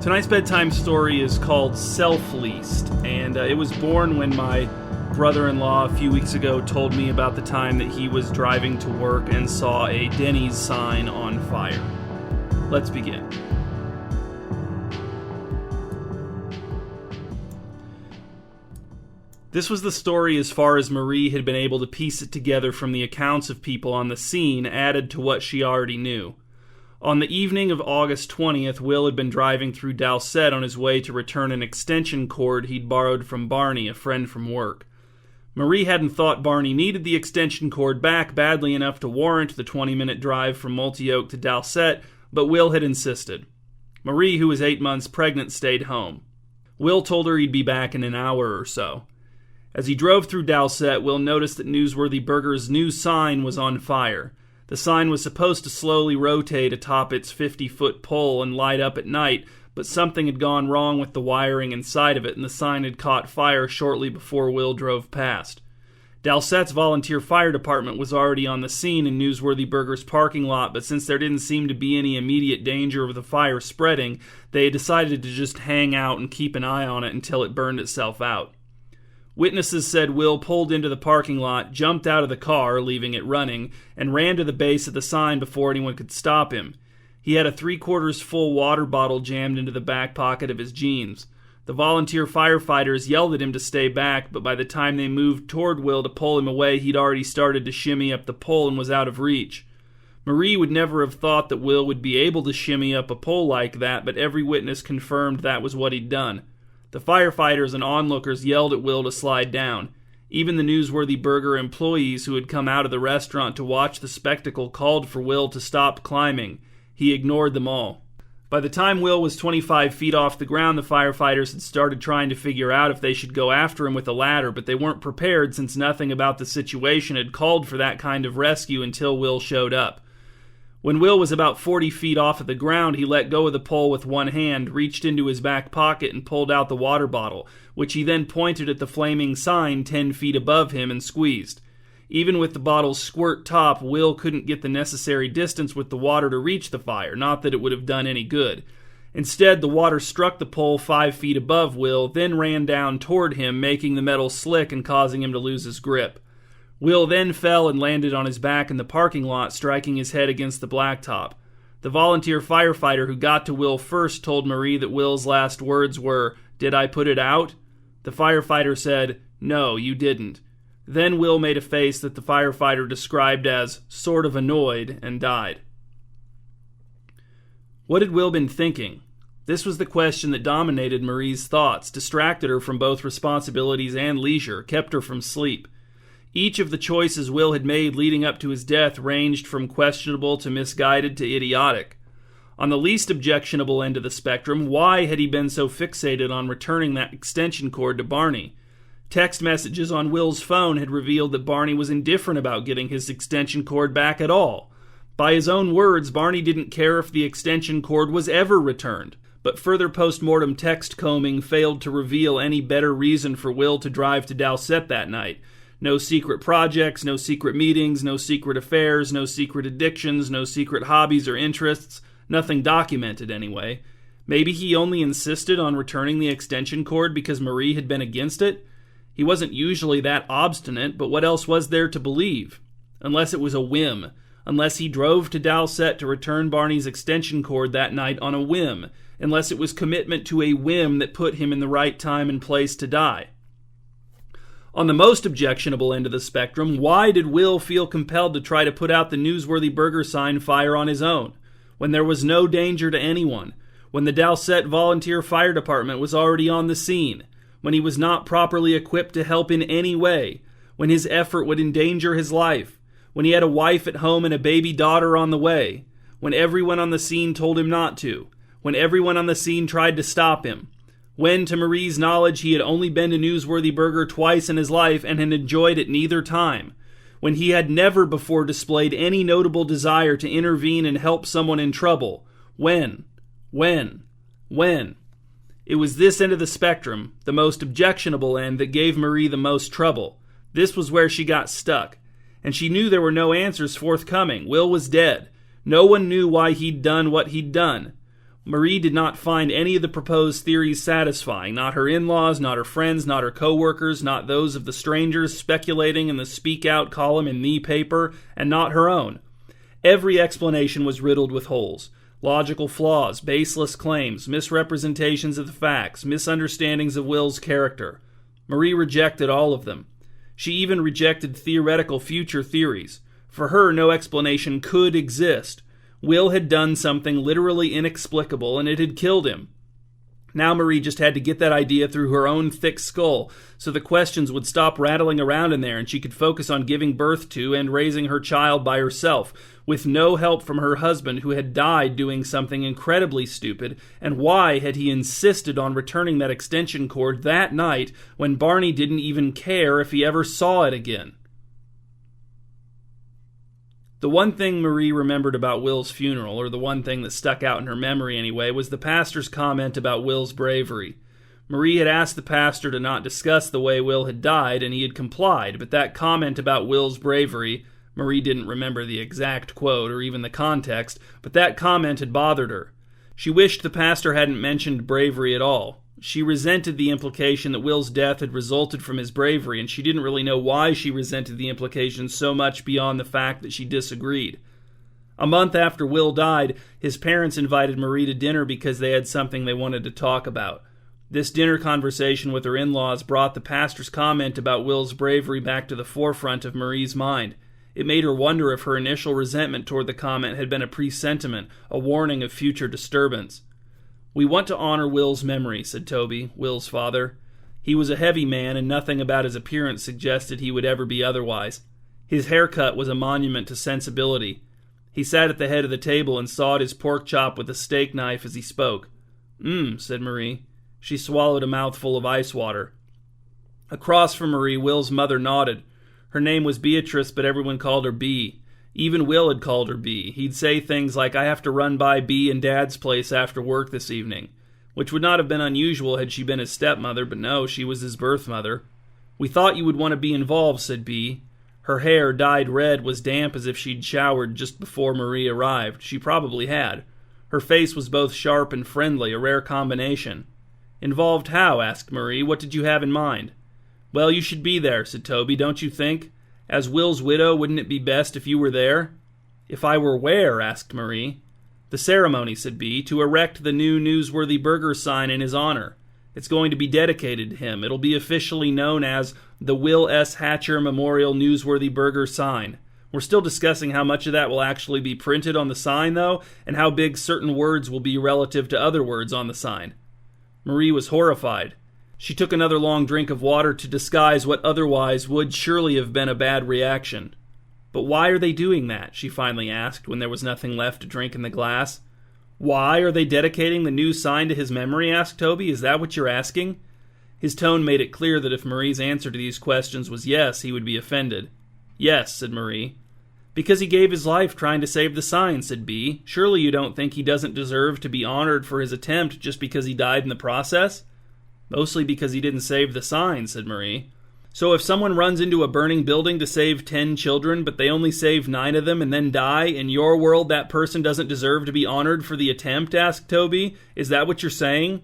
Tonight's bedtime story is called Selfleast, and it was born when my brother-in-law a few weeks ago told me about the time that he was driving to work and saw a Denny's sign on fire. Let's begin. This was the story as far as Marie had been able to piece it together from the accounts of people on the scene added to what she already knew. On the evening of August 20th, Will had been driving through Dalsett on his way to return an extension cord he'd borrowed from Barney, a friend from work. Marie hadn't thought Barney needed the extension cord back badly enough to warrant the 20-minute drive from Multi-Oak to Dalsett, but Will had insisted. Marie, who was 8 months pregnant, stayed home. Will told her he'd be back in an hour or so. As he drove through Dalsett, Will noticed that Newsworthy Burger's new sign was on fire. The sign was supposed to slowly rotate atop its 50-foot pole and light up at night, but something had gone wrong with the wiring inside of it, and the sign had caught fire shortly before Will drove past. Dalsett's volunteer fire department was already on the scene in Newsworthy Burger's parking lot, but since there didn't seem to be any immediate danger of the fire spreading, they had decided to just hang out and keep an eye on it until it burned itself out. Witnesses said Will pulled into the parking lot, jumped out of the car, leaving it running, and ran to the base of the sign before anyone could stop him. He had a 3/4 full water bottle jammed into the back pocket of his jeans. The volunteer firefighters yelled at him to stay back, but by the time they moved toward Will to pull him away, he'd already started to shimmy up the pole and was out of reach. Marie would never have thought that Will would be able to shimmy up a pole like that, but every witness confirmed that was what he'd done. The firefighters and onlookers yelled at Will to slide down. Even the Newsworthy Burger employees who had come out of the restaurant to watch the spectacle called for Will to stop climbing. He ignored them all. By the time Will was 25 feet off the ground, the firefighters had started trying to figure out if they should go after him with a ladder, but they weren't prepared since nothing about the situation had called for that kind of rescue until Will showed up. When Will was about 40 feet off of the ground, he let go of the pole with one hand, reached into his back pocket, and pulled out the water bottle, which he then pointed at the flaming sign 10 feet above him and squeezed. Even with the bottle's squirt top, Will couldn't get the necessary distance with the water to reach the fire, not that it would have done any good. Instead, the water struck the pole 5 feet above Will, then ran down toward him, making the metal slick and causing him to lose his grip. Will then fell and landed on his back in the parking lot, striking his head against the blacktop. The volunteer firefighter who got to Will first told Marie that Will's last words were, "Did I put it out?" The firefighter said, "No, you didn't." Then Will made a face that the firefighter described as sort of annoyed and died. What had Will been thinking? This was the question that dominated Marie's thoughts, distracted her from both responsibilities and leisure, kept her from sleep. Each of the choices Will had made leading up to his death ranged from questionable to misguided to idiotic. On the least objectionable end of the spectrum, why had he been so fixated on returning that extension cord to Barney? Text messages on Will's phone had revealed that Barney was indifferent about getting his extension cord back at all. By his own words, Barney didn't care if the extension cord was ever returned. But further post-mortem text combing failed to reveal any better reason for Will to drive to Dalsett that night. No secret projects, no secret meetings, no secret affairs, no secret addictions, no secret hobbies or interests. Nothing documented, anyway. Maybe he only insisted on returning the extension cord because Marie had been against it? He wasn't usually that obstinate, but what else was there to believe? Unless it was a whim. Unless he drove to Dalsett to return Barney's extension cord that night on a whim. Unless it was commitment to a whim that put him in the right time and place to die. On the most objectionable end of the spectrum, why did Will feel compelled to try to put out the Newsworthy Burger sign fire on his own, when there was no danger to anyone, when the Dalsett Volunteer Fire Department was already on the scene, when he was not properly equipped to help in any way, when his effort would endanger his life, when he had a wife at home and a baby daughter on the way, when everyone on the scene told him not to, when everyone on the scene tried to stop him, when, to Marie's knowledge, he had only been to Newsworthy Burger twice in his life and had enjoyed it neither time, when he had never before displayed any notable desire to intervene and help someone in trouble. When? It was this end of the spectrum, the most objectionable end, that gave Marie the most trouble. This was where she got stuck. And she knew there were no answers forthcoming. Will was dead. No one knew why he'd done what he'd done. Marie did not find any of the proposed theories satisfying, not her in-laws, not her friends, not her co-workers, not those of the strangers speculating in the Speak Out column in the paper, and not her own. Every explanation was riddled with holes. Logical flaws, baseless claims, misrepresentations of the facts, misunderstandings of Will's character. Marie rejected all of them. She even rejected theoretical future theories. For her, no explanation could exist. Will had done something literally inexplicable, and it had killed him. Now Marie just had to get that idea through her own thick skull, so the questions would stop rattling around in there and she could focus on giving birth to and raising her child by herself, with no help from her husband who had died doing something incredibly stupid. And why had he insisted on returning that extension cord that night when Barney didn't even care if he ever saw it again? The one thing Marie remembered about Will's funeral, or the one thing that stuck out in her memory anyway, was the pastor's comment about Will's bravery. Marie had asked the pastor to not discuss the way Will had died, and he had complied, but that comment about Will's bravery, Marie didn't remember the exact quote or even the context, but that comment had bothered her. She wished the pastor hadn't mentioned bravery at all. She resented the implication that Will's death had resulted from his bravery, and she didn't really know why she resented the implication so much beyond the fact that she disagreed. A month after Will died, his parents invited Marie to dinner because they had something they wanted to talk about. This dinner conversation with her in-laws brought the pastor's comment about Will's bravery back to the forefront of Marie's mind. It made her wonder if her initial resentment toward the comment had been a presentiment, a warning of future disturbance. "We want to honor Will's memory," said Toby, Will's father. He was a heavy man, and nothing about his appearance suggested he would ever be otherwise. His haircut was a monument to sensibility. He sat at the head of the table and sawed his pork chop with a steak knife as he spoke. Said Marie. She swallowed a mouthful of ice water. Across from Marie, Will's mother nodded. Her name was Beatrice, but everyone called her Bee. Even Will had called her Bee. He'd say things like, "I have to run by Bee and Dad's place after work this evening," which would not have been unusual had she been his stepmother, but no, she was his birth mother. "We thought you would want to be involved," said Bee. Her hair, dyed red, was damp as if she'd showered just before Marie arrived. She probably had. Her face was both sharp and friendly, a rare combination. "Involved how?" asked Marie. "What did you have in mind?" "Well, you should be there," said Toby, "don't you think? As Will's widow, wouldn't it be best if you were there?" "If I were where?" asked Marie. "The ceremony," said Bee, "to erect the new Newsworthy Burger sign in his honor. It's going to be dedicated to him. It'll be officially known as the Will S. Hatcher Memorial Newsworthy Burger sign. We're still discussing how much of that will actually be printed on the sign, though, and how big certain words will be relative to other words on the sign." Marie was horrified. She took another long drink of water to disguise what otherwise would surely have been a bad reaction. "But why are they doing that?" she finally asked when there was nothing left to drink in the glass. "Why are they dedicating the new sign to his memory?" asked Toby. "Is that what you're asking?" His tone made it clear that if Marie's answer to these questions was yes, he would be offended. "Yes," said Marie. "Because he gave his life trying to save the sign," said Bee. "Surely you don't think he doesn't deserve to be honored for his attempt just because he died in the process?" "Mostly because he didn't save the sign," said Marie. "So if someone runs into a burning building to save 10 children, but they only save 9 of them and then die, in your world that person doesn't deserve to be honored for the attempt?" asked Toby. "Is that what you're saying?"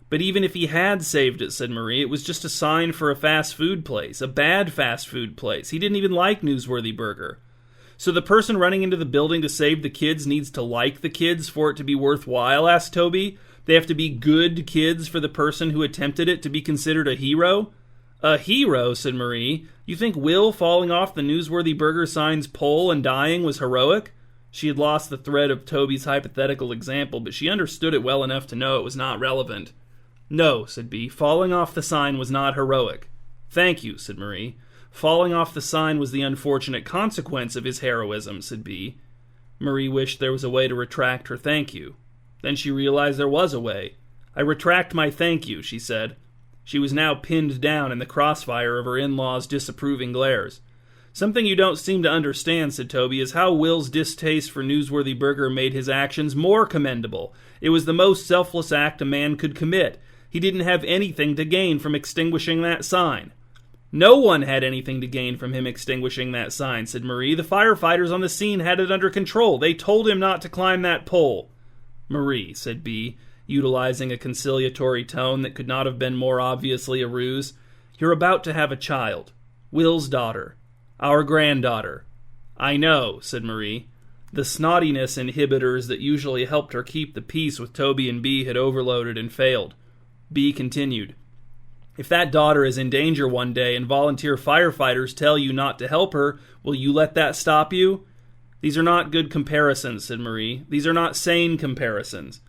"But even if he had saved it," said Marie, "it was just a sign for a fast food place, a bad fast food place. He didn't even like Newsworthy Burger." "So the person running into the building to save the kids needs to like the kids for it to be worthwhile?" asked Toby. "They have to be good kids for the person who attempted it to be considered a hero?" "A hero?" said Marie. "You think Will falling off the Newsworthy Burger sign's pole and dying was heroic?" She had lost the thread of Toby's hypothetical example, but she understood it well enough to know it was not relevant. "No," said Bee. "Falling off the sign was not heroic." "Thank you," said Marie. "Falling off the sign was the unfortunate consequence of his heroism," said Bee. Marie wished there was a way to retract her thank you. Then she realized there was a way. "I retract my thank you," she said. She was now pinned down in the crossfire of her in-laws' disapproving glares. "Something you don't seem to understand," said Toby, "is how Will's distaste for Newsworthy Burger made his actions more commendable. It was the most selfless act a man could commit. He didn't have anything to gain from extinguishing that sign." "No one had anything to gain from him extinguishing that sign," said Marie. "The firefighters on the scene had it under control. They told him not to climb that pole." "Marie," said B, utilizing a conciliatory tone that could not have been more obviously a ruse, "you're about to have a child. Will's daughter. Our granddaughter." "I know," said Marie. The snottiness inhibitors that usually helped her keep the peace with Toby and B had overloaded and failed. B continued, "If that daughter is in danger one day and volunteer firefighters tell you not to help her, will you let that stop you?" "These are not good comparisons," said Marie. "These are not sane comparisons."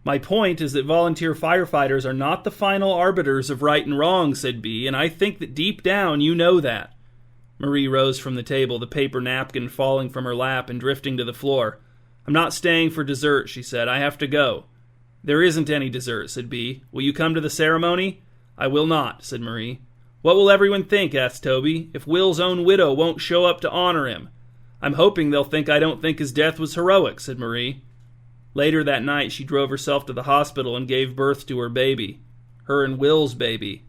"My point is that volunteer firefighters are not the final arbiters of right and wrong," said B, "and I think that deep down you know that." Marie rose from the table, the paper napkin falling from her lap and drifting to the floor. "I'm not staying for dessert," she said. "I have to go." "There isn't any dessert," said B. "Will you come to the ceremony?" "I will not," said Marie. "What will everyone think?" asked Toby, "if Will's own widow won't show up to honor him?" "I'm hoping they'll think I don't think his death was heroic," said Marie. Later that night, she drove herself to the hospital and gave birth to her baby. Her and Will's baby.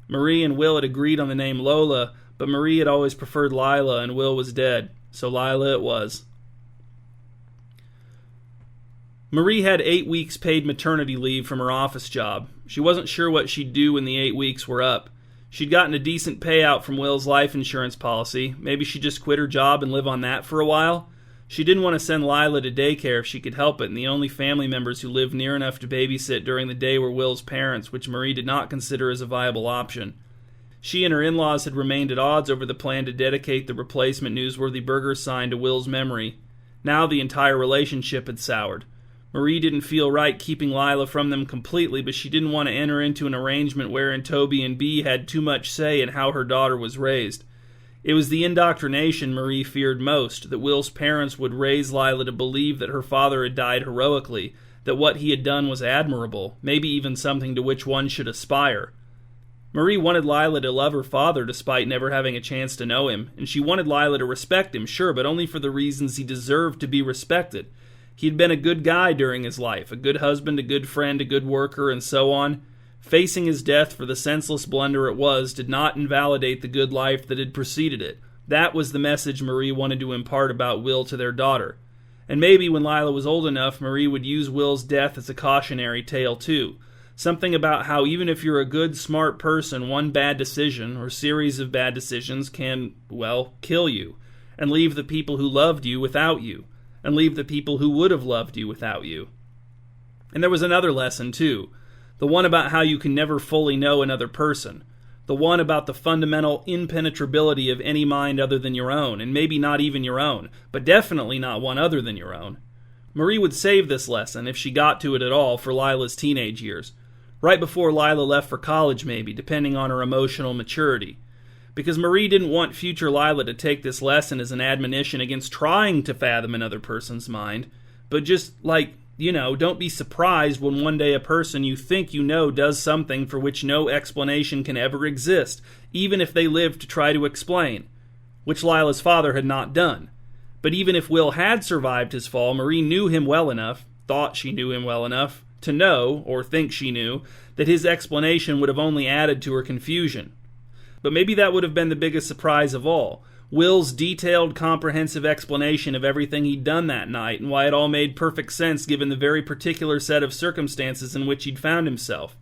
Marie and Will had agreed on the name Lola, but Marie had always preferred Lila, and Will was dead, so Lila it was. Marie had 8 weeks paid maternity leave from her office job. She wasn't sure what she'd do when the 8 weeks were up. She'd gotten a decent payout from Will's life insurance policy. Maybe she'd just quit her job and live on that for a while. She didn't want to send Lila to daycare if she could help it, and the only family members who lived near enough to babysit during the day were Will's parents, which Marie did not consider as a viable option. She and her in-laws had remained at odds over the plan to dedicate the replacement Newsworthy Burger sign to Will's memory. Now the entire relationship had soured. Marie didn't feel right keeping Lila from them completely, but she didn't want to enter into an arrangement wherein Toby and Bea had too much say in how her daughter was raised. It was the indoctrination Marie feared most, that Will's parents would raise Lila to believe that her father had died heroically, that what he had done was admirable, maybe even something to which one should aspire. Marie wanted Lila to love her father despite never having a chance to know him, and she wanted Lila to respect him, sure, but only for the reasons he deserved to be respected. He had been a good guy during his life, a good husband, a good friend, a good worker, and so on. Facing his death for the senseless blunder it was did not invalidate the good life that had preceded it. That was the message Marie wanted to impart about Will to their daughter. And maybe when Lila was old enough, Marie would use Will's death as a cautionary tale too. Something about how even if you're a good, smart person, one bad decision, or series of bad decisions can, well, kill you, and leave the people who loved you without you, and leave the people who would have loved you without you. And there was another lesson too, the one about how you can never fully know another person, the one about the fundamental impenetrability of any mind other than your own, and maybe not even your own, but definitely not one other than your own. Marie would save this lesson, if she got to it at all, for Lila's teenage years. Right before Lila left for college maybe, depending on her emotional maturity. Because Marie didn't want future Lila to take this lesson as an admonition against trying to fathom another person's mind, but just, don't be surprised when one day a person you think you know does something for which no explanation can ever exist, even if they live to try to explain, which Lila's father had not done. But even if Will had survived his fall, Marie knew him well enough, thought she knew him well enough, to know, or think she knew, that his explanation would have only added to her confusion. But maybe that would have been the biggest surprise of all. Will's detailed, comprehensive explanation of everything he'd done that night and why it all made perfect sense given the very particular set of circumstances in which he'd found himself.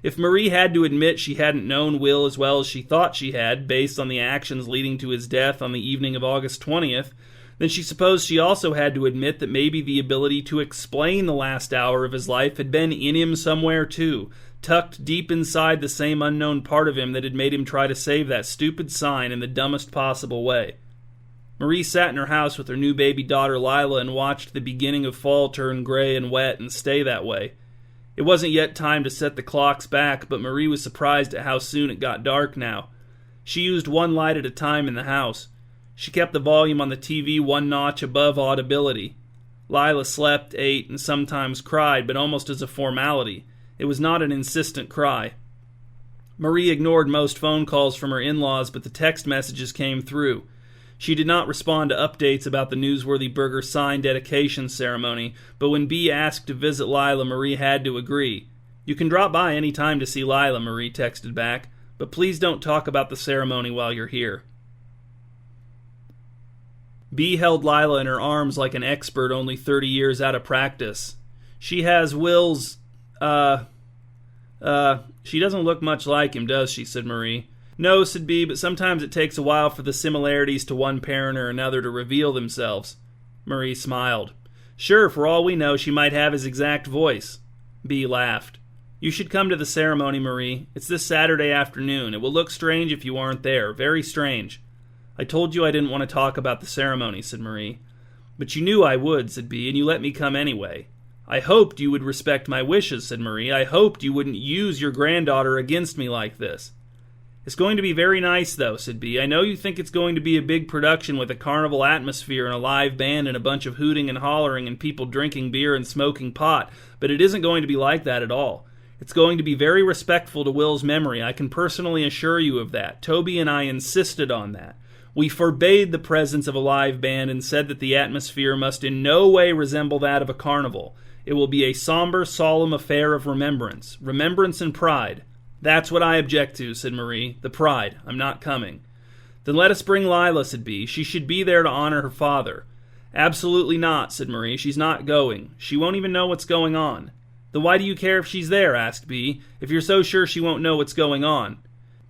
If Marie had to admit she hadn't known Will as well as she thought she had, based on the actions leading to his death on the evening of August 20th, then she supposed she also had to admit that maybe the ability to explain the last hour of his life had been in him somewhere too, tucked deep inside the same unknown part of him that had made him try to save that stupid sign in the dumbest possible way. Marie sat in her house with her new baby daughter Lila and watched the beginning of fall turn gray and wet and stay that way. It wasn't yet time to set the clocks back, but Marie was surprised at how soon it got dark now. She used one light at a time in the house. She kept the volume on the TV one notch above audibility. Lila slept, ate, and sometimes cried, but almost as a formality. It was not an insistent cry. Marie ignored most phone calls from her in-laws, but the text messages came through. She did not respond to updates about the Newsworthy Burger sign dedication ceremony, but when Bea asked to visit Lila, Marie had to agree. "You can drop by any time to see Lila," Marie texted back, "but please don't talk about the ceremony while you're here." Bea held Lila in her arms like an expert only 30 years out of practice. She has Will's, she doesn't look much like him, does she? Said Marie. No, said B, but sometimes it takes a while for the similarities to one parent or another to reveal themselves. Marie smiled. Sure, for all we know, she might have his exact voice. B laughed. You should come to the ceremony, Marie. It's this Saturday afternoon. It will look strange if you aren't there. Very strange. I told you I didn't want to talk about the ceremony, said Marie. But you knew I would, said B, and you let me come anyway. I hoped you would respect my wishes, said Marie. I hoped you wouldn't use your granddaughter against me like this. It's going to be very nice, though, said B. I know you think it's going to be a big production with a carnival atmosphere and a live band and a bunch of hooting and hollering and people drinking beer and smoking pot, but it isn't going to be like that at all. It's going to be very respectful to Will's memory. I can personally assure you of that. Toby and I insisted on that. We forbade the presence of a live band and said that the atmosphere must in no way resemble that of a carnival. It will be a somber, solemn affair of remembrance. Remembrance and pride. That's what I object to, said Marie. The pride. I'm not coming. Then let us bring Lila, said B. She should be there to honor her father. Absolutely not, said Marie. She's not going. She won't even know what's going on. Then why do you care if she's there, asked B, if you're so sure she won't know what's going on?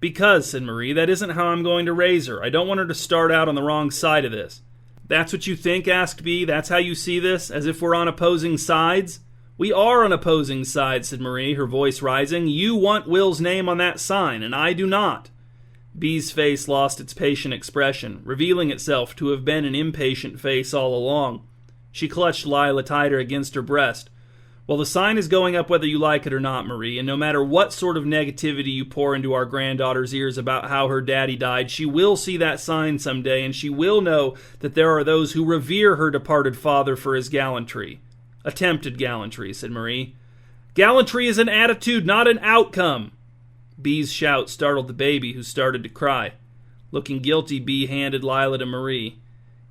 Because, said Marie, that isn't how I'm going to raise her. I don't want her to start out on the wrong side of this. That's what you think, asked B? That's how you see this? As if we're on opposing sides? We are on opposing sides, said Marie, her voice rising. You want Will's name on that sign, and I do not. B's face lost its patient expression, revealing itself to have been an impatient face all along. She clutched Lila tighter against her breast. Well, the sign is going up whether you like it or not, Marie, and no matter what sort of negativity you pour into our granddaughter's ears about how her daddy died, she will see that sign someday, and she will know that there are those who revere her departed father for his gallantry. Attempted gallantry, said Marie. Gallantry is an attitude, not an outcome. B's shout startled the baby, who started to cry. Looking guilty, B handed Lila to Marie.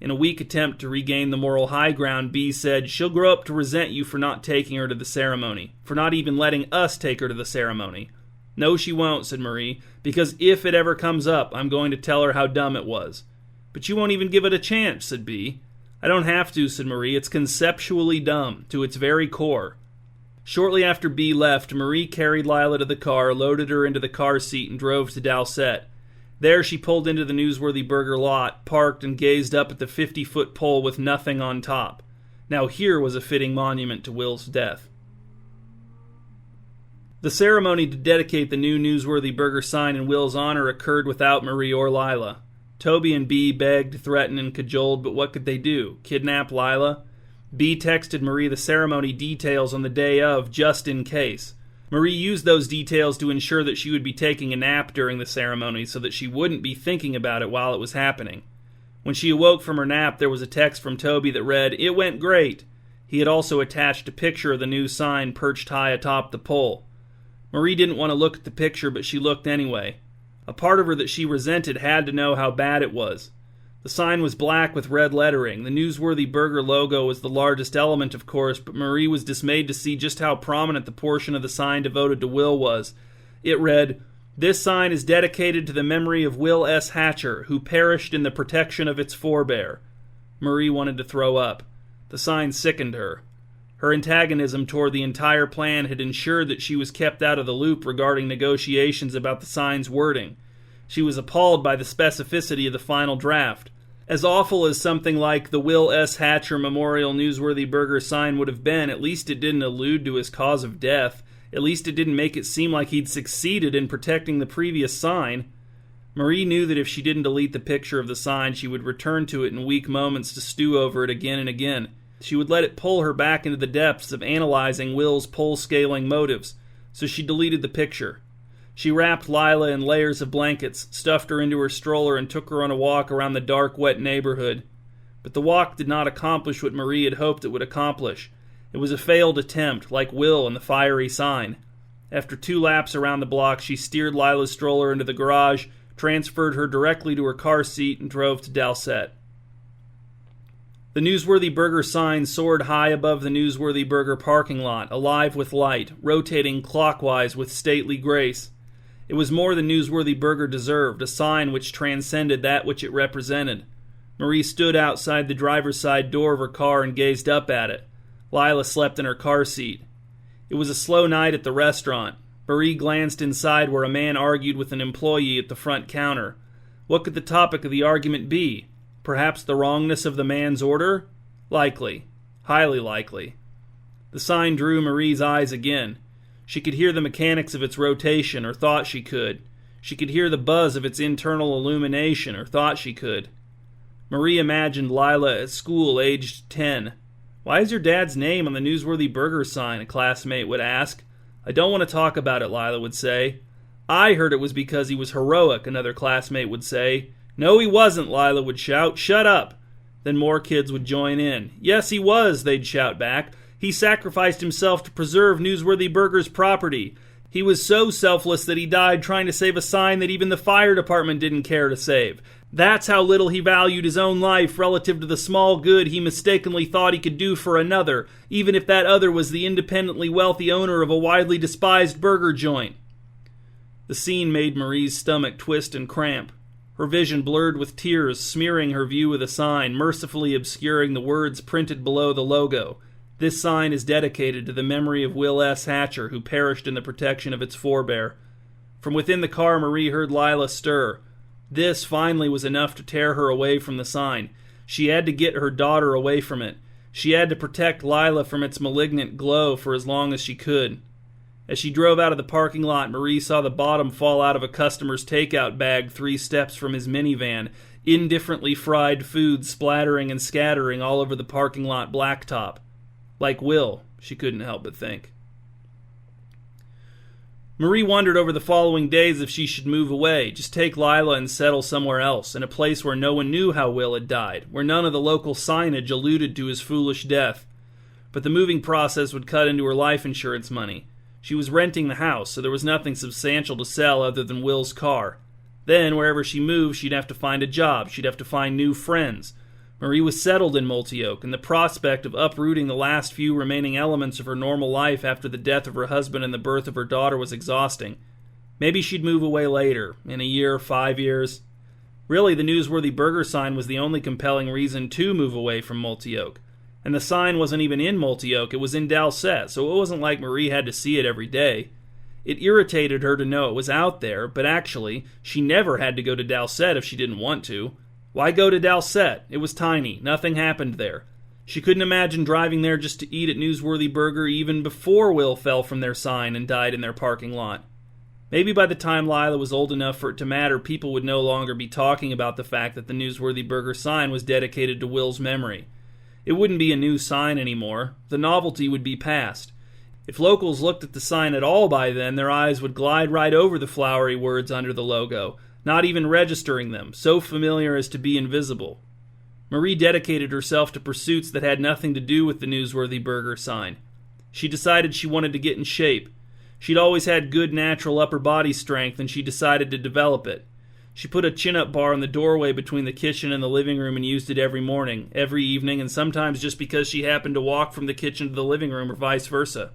In a weak attempt to regain the moral high ground, B said, She'll grow up to resent you for not taking her to the ceremony, for not even letting us take her to the ceremony. No, she won't, said Marie, because if it ever comes up, I'm going to tell her how dumb it was. But you won't even give it a chance, said B. I don't have to, said Marie. It's conceptually dumb, to its very core. Shortly after B left, Marie carried Lila to the car, loaded her into the car seat, and drove to Dowsett. There she pulled into the Newsworthy Burger lot, parked, and gazed up at the 50-foot pole with nothing on top. Now here was a fitting monument to Will's death. The ceremony to dedicate the new Newsworthy Burger sign in Will's honor occurred without Marie or Lila. Toby and B begged, threatened, and cajoled, but what could they do? Kidnap Lila? B texted Marie the ceremony details on the day of, just in case. Marie used those details to ensure that she would be taking a nap during the ceremony so that she wouldn't be thinking about it while it was happening. When she awoke from her nap, there was a text from Toby that read, It went great. He had also attached a picture of the new sign perched high atop the pole. Marie didn't want to look at the picture, but she looked anyway. A part of her that she resented had to know how bad it was. The sign was black with red lettering. The Newsworthy Burger logo was the largest element, of course, but Marie was dismayed to see just how prominent the portion of the sign devoted to Will was. It read, This sign is dedicated to the memory of Will S. Hatcher, who perished in the protection of its forebear. Marie wanted to throw up. The sign sickened her. Her antagonism toward the entire plan had ensured that she was kept out of the loop regarding negotiations about the sign's wording. She was appalled by the specificity of the final draft. As awful as something like the Will S. Hatcher Memorial Newsworthy Burger sign would have been, at least it didn't allude to his cause of death. At least it didn't make it seem like he'd succeeded in protecting the previous sign. Marie knew that if she didn't delete the picture of the sign, she would return to it in weak moments to stew over it again and again. She would let it pull her back into the depths of analyzing Will's pole-scaling motives, so she deleted the picture. She wrapped Lila in layers of blankets, stuffed her into her stroller, and took her on a walk around the dark, wet neighborhood. But the walk did not accomplish what Marie had hoped it would accomplish. It was a failed attempt, like Will and the fiery sign. After 2 laps around the block, she steered Lila's stroller into the garage, transferred her directly to her car seat, and drove to Dowsett. The Newsworthy Burger sign soared high above the Newsworthy Burger parking lot, alive with light, rotating clockwise with stately grace. It was more than Newsworthy Burger deserved, a sign which transcended that which it represented. Marie stood outside the driver's side door of her car and gazed up at it. Lila slept in her car seat. It was a slow night at the restaurant. Marie glanced inside where a man argued with an employee at the front counter. What could the topic of the argument be? Perhaps the wrongness of the man's order? Likely. Highly likely. The sign drew Marie's eyes again. She could hear the mechanics of its rotation, or thought she could. She could hear the buzz of its internal illumination, or thought she could. Marie imagined Lila at school, aged 10. "Why is your dad's name on the Newsworthy Burger sign?" a classmate would ask. "I don't want to talk about it," Lila would say. "I heard it was because he was heroic," another classmate would say. "No, he wasn't," Lila would shout. "Shut up." Then more kids would join in. "Yes, he was," they'd shout back. "He sacrificed himself to preserve Newsworthy Burger's property. He was so selfless that he died trying to save a sign that even the fire department didn't care to save. That's how little he valued his own life relative to the small good he mistakenly thought he could do for another, even if that other was the independently wealthy owner of a widely despised burger joint." The scene made Marie's stomach twist and cramp. Her vision blurred with tears, smearing her view of the sign, mercifully obscuring the words printed below the logo. "This sign is dedicated to the memory of Will S. Hatcher, who perished in the protection of its forebear." From within the car, Marie heard Lila stir. This, finally, was enough to tear her away from the sign. She had to get her daughter away from it. She had to protect Lila from its malignant glow for as long as she could. As she drove out of the parking lot, Marie saw the bottom fall out of a customer's takeout bag 3 steps from his minivan, indifferently fried food splattering and scattering all over the parking lot blacktop. Like Will, she couldn't help but think. Marie wondered over the following days if she should move away, just take Lila and settle somewhere else, in a place where no one knew how Will had died, where none of the local signage alluded to his foolish death. But the moving process would cut into her life insurance money. She was renting the house, so there was nothing substantial to sell other than Will's car. Then, wherever she moved, she'd have to find a job, she'd have to find new friends. Marie was settled in Multioak, and the prospect of uprooting the last few remaining elements of her normal life after the death of her husband and the birth of her daughter was exhausting. Maybe she'd move away later, in a year, 5 years. Really, the Newsworthy Burger sign was the only compelling reason to move away from Multioak. And the sign wasn't even in Multioak, it was in Dalset, so it wasn't like Marie had to see it every day. It irritated her to know it was out there, but actually, she never had to go to Dalset if she didn't want to. Why go to Dalset? It was tiny. Nothing happened there. She couldn't imagine driving there just to eat at Newsworthy Burger even before Will fell from their sign and died in their parking lot. Maybe by the time Lila was old enough for it to matter, people would no longer be talking about the fact that the Newsworthy Burger sign was dedicated to Will's memory. It wouldn't be a new sign anymore. The novelty would be past. If locals looked at the sign at all by then, their eyes would glide right over the flowery words under the logo, not even registering them, so familiar as to be invisible. Marie dedicated herself to pursuits that had nothing to do with the Newsworthy Burger sign. She decided she wanted to get in shape. She'd always had good natural upper body strength, and she decided to develop it. She put a chin-up bar in the doorway between the kitchen and the living room and used it every morning, every evening, and sometimes just because she happened to walk from the kitchen to the living room or vice versa.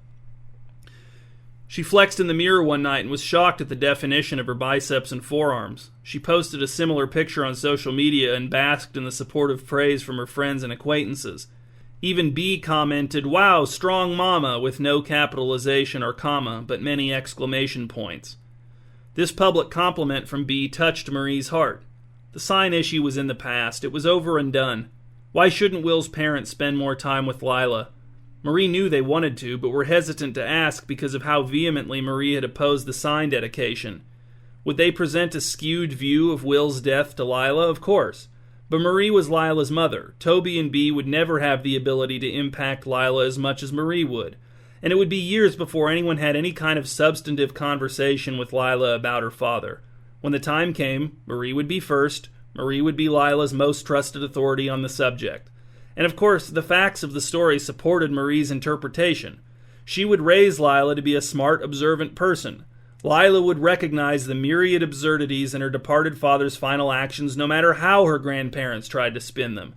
She flexed in the mirror one night and was shocked at the definition of her biceps and forearms. She posted a similar picture on social media and basked in the supportive praise from her friends and acquaintances. Even B commented, "Wow, strong mama," with no capitalization or comma, but many exclamation points. This public compliment from B touched Marie's heart. The sign issue was in the past. It was over and done. Why shouldn't Will's parents spend more time with Lila? Marie knew they wanted to, but were hesitant to ask because of how vehemently Marie had opposed the sign dedication. Would they present a skewed view of Will's death to Lila? Of course. But Marie was Lila's mother. Toby and Bea would never have the ability to impact Lila as much as Marie would. And it would be years before anyone had any kind of substantive conversation with Lila about her father. When the time came, Marie would be first. Marie would be Lila's most trusted authority on the subject. And of course, the facts of the story supported Marie's interpretation. She would raise Lila to be a smart, observant person. Lila would recognize the myriad absurdities in her departed father's final actions, no matter how her grandparents tried to spin them.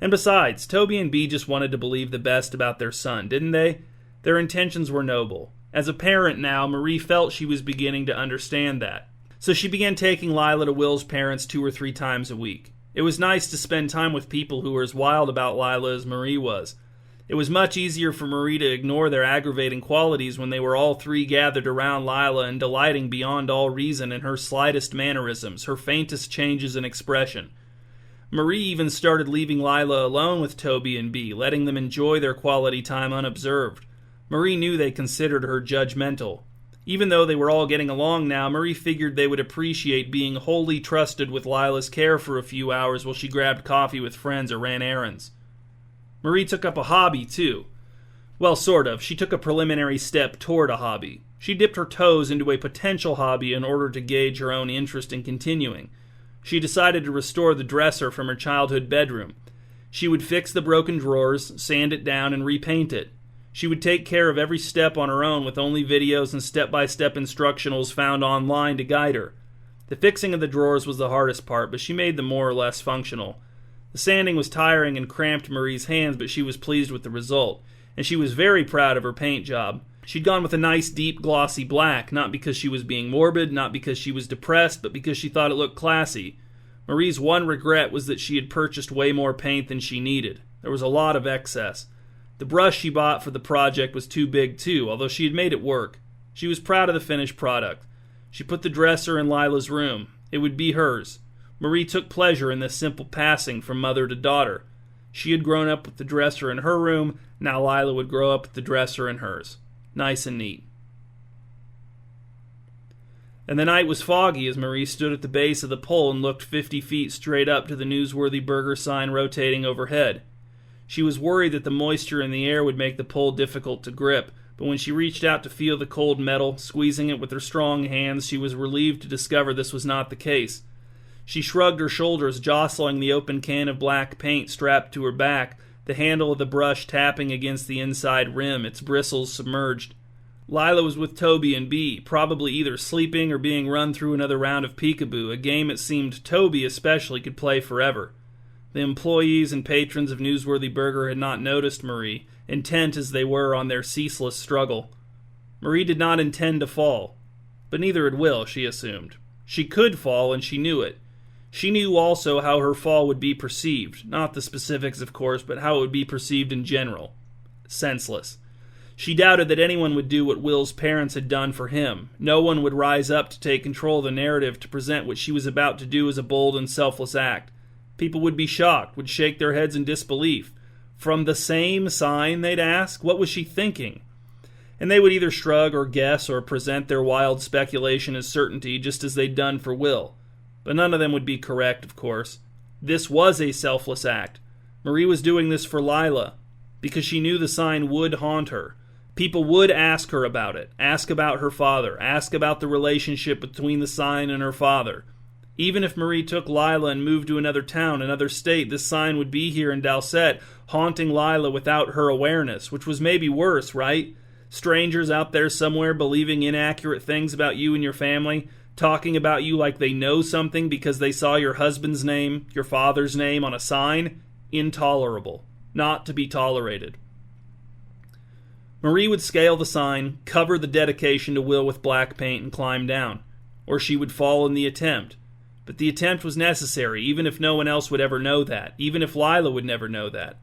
And besides, Toby and Bea just wanted to believe the best about their son, didn't they? Their intentions were noble. As a parent now, Marie felt she was beginning to understand that. So she began taking Lila to Will's parents 2 or 3 times a week. It was nice to spend time with people who were as wild about Lila as Marie was. It was much easier for Marie to ignore their aggravating qualities when they were all three gathered around Lila and delighting beyond all reason in her slightest mannerisms, her faintest changes in expression. Marie even started leaving Lila alone with Toby and Bee, letting them enjoy their quality time unobserved. Marie knew they considered her judgmental. Even though they were all getting along now, Marie figured they would appreciate being wholly trusted with Lila's care for a few hours while she grabbed coffee with friends or ran errands. Marie took up a hobby, too. Well, sort of. She took a preliminary step toward a hobby. She dipped her toes into a potential hobby in order to gauge her own interest in continuing. She decided to restore the dresser from her childhood bedroom. She would fix the broken drawers, sand it down, and repaint it. She would take care of every step on her own with only videos and step-by-step instructionals found online to guide her. The fixing of the drawers was the hardest part, but she made them more or less functional. The sanding was tiring and cramped Marie's hands, but she was pleased with the result, and she was very proud of her paint job. She'd gone with a nice, deep, glossy black, not because she was being morbid, not because she was depressed, but because she thought it looked classy. Marie's one regret was that she had purchased way more paint than she needed. There was a lot of excess. The brush she bought for the project was too big, too, although she had made it work. She was proud of the finished product. She put the dresser in Lila's room. It would be hers. Marie took pleasure in this simple passing from mother to daughter. She had grown up with the dresser in her room, now Lila would grow up with the dresser in hers. Nice and neat. And the night was foggy as Marie stood at the base of the pole and looked 50 feet straight up to the Newsworthy Burger sign rotating overhead. She was worried that the moisture in the air would make the pole difficult to grip, but when she reached out to feel the cold metal, squeezing it with her strong hands, she was relieved to discover this was not the case. She shrugged her shoulders, jostling the open can of black paint strapped to her back, the handle of the brush tapping against the inside rim, its bristles submerged. Lila was with Toby and Bee, probably either sleeping or being run through another round of peekaboo, a game it seemed Toby especially could play forever. The employees and patrons of Newsworthy Burger had not noticed Marie, intent as they were on their ceaseless struggle. Marie did not intend to fall, but neither had Will, she assumed. She could fall, and she knew it. She knew also how her fall would be perceived, not the specifics, of course, but how it would be perceived in general. Senseless. She doubted that anyone would do what Will's parents had done for him. No one would rise up to take control of the narrative to present what she was about to do as a bold and selfless act. People would be shocked, would shake their heads in disbelief. From the same sign, they'd ask, what was she thinking? And they would either shrug or guess or present their wild speculation as certainty, just as they'd done for Will. But none of them would be correct, of course. This was a selfless act. Marie was doing this for Lila, because she knew the sign would haunt her. People would ask her about it, ask about her father, ask about the relationship between the sign and her father. Even if Marie took Lila and moved to another town, another state, this sign would be here in Dowsett, haunting Lila without her awareness, which was maybe worse, right? Strangers out there somewhere believing inaccurate things about you and your family, talking about you like they know something because they saw your husband's name, your father's name on a sign. Intolerable. Not to be tolerated. Marie would scale the sign, cover the dedication to Will with black paint, and climb down. Or she would fall in the attempt. But the attempt was necessary, even if no one else would ever know that, even if Lila would never know that.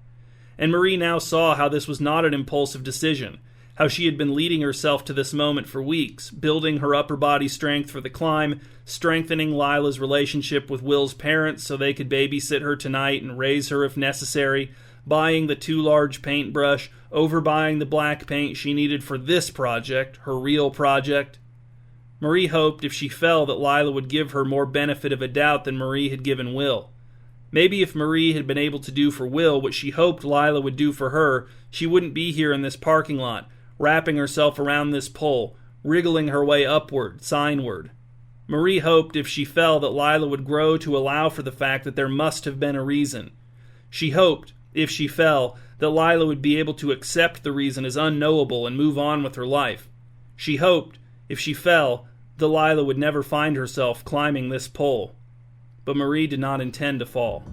And Marie now saw how this was not an impulsive decision, how she had been leading herself to this moment for weeks, building her upper body strength for the climb, strengthening Lila's relationship with Will's parents so they could babysit her tonight and raise her if necessary, buying the too large paintbrush, overbuying the black paint she needed for this project, her real project. Marie hoped if she fell that Lila would give her more benefit of a doubt than Marie had given Will. Maybe if Marie had been able to do for Will what she hoped Lila would do for her, she wouldn't be here in this parking lot, wrapping herself around this pole, wriggling her way upward, signward. Marie hoped if she fell that Lila would grow to allow for the fact that there must have been a reason. She hoped, if she fell, that Lila would be able to accept the reason as unknowable and move on with her life. She hoped, if she fell, Delilah would never find herself climbing this pole. But Marie did not intend to fall.